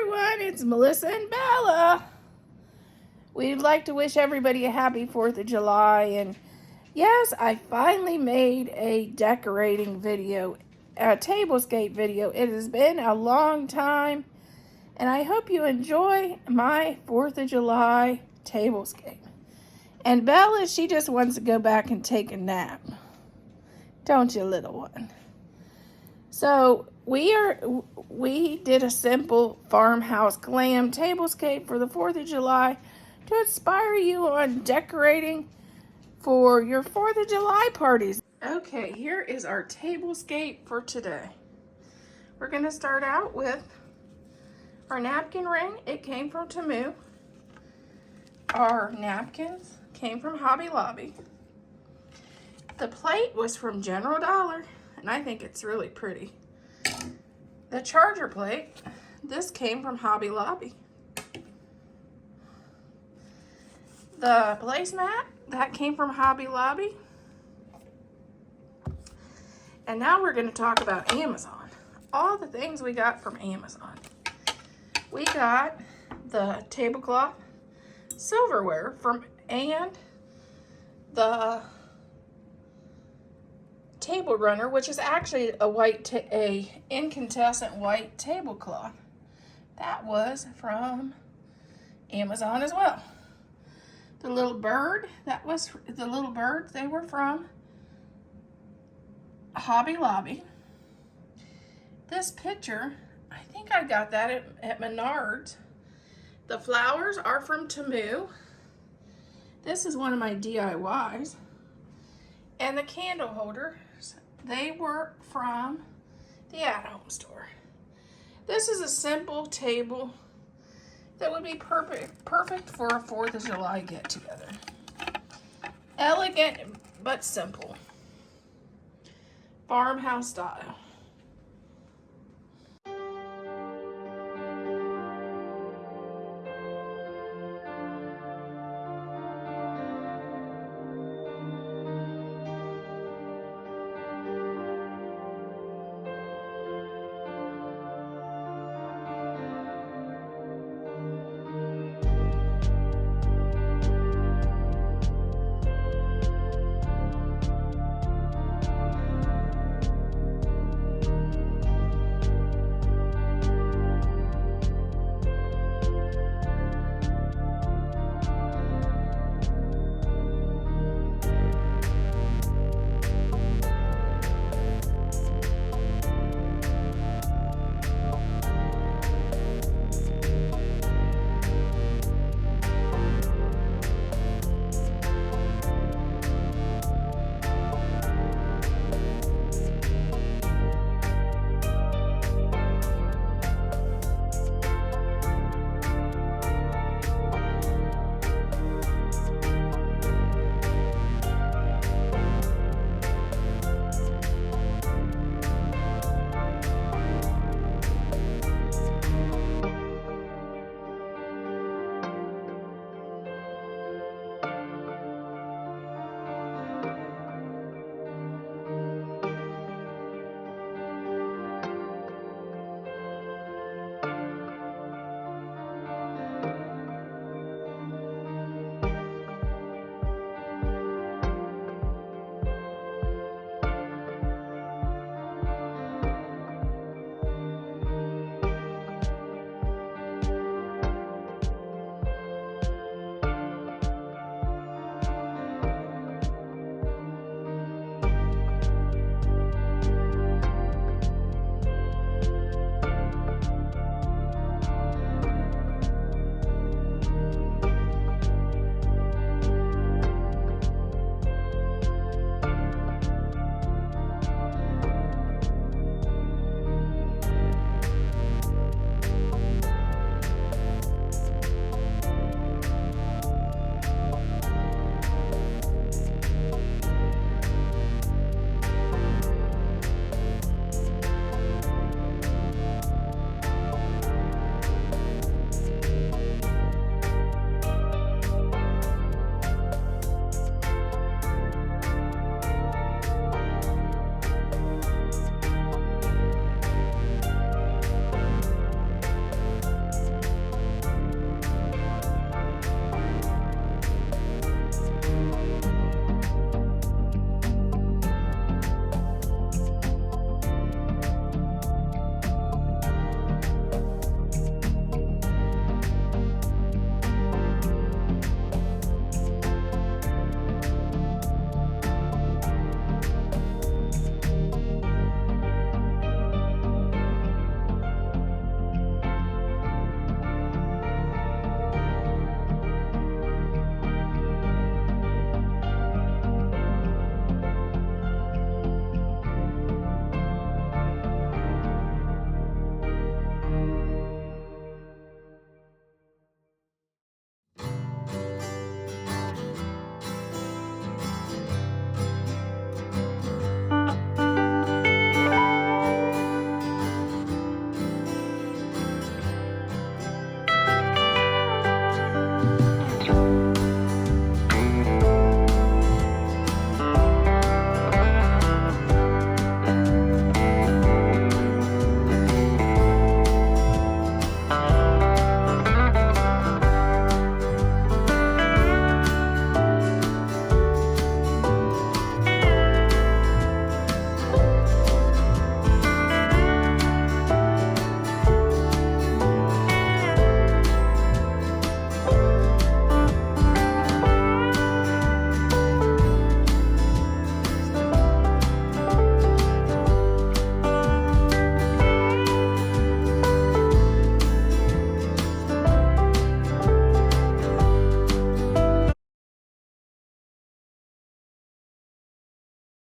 everyone, it's Melissa and Bella. We'd like to wish everybody a happy 4th of July, and yes, I finally made a decorating video, a Tablescape video. It has been a long time, and I hope you enjoy my 4th of July Tablescape. And Bella, she just wants to go back and take a nap. Don't you, little one? So we did a simple Farmhouse Glam Tablescape for the 4th of July to inspire you on decorating for your 4th of July parties. Okay, here is our Tablescape for today. We're going to start out with our napkin ring. It came from Temu. Our napkins came from Hobby Lobby. The plate was from General Dollar, and I think it's really pretty. The charger plate, this came from Hobby Lobby. The placemat, that came from Hobby Lobby. And now we're going to talk about Amazon. All the things we got from Amazon. We got the tablecloth silverware and the table runner, which is actually a incandescent white tablecloth. That was from Amazon as well. The little bird, they were from Hobby Lobby. This picture, I think I got that at Menards. The flowers are from Temu. This is one of my DIYs. And the candle holders, they were from the at-home store. This is a simple table that would be perfect for a 4th of July get-together. Elegant but simple. Farmhouse style.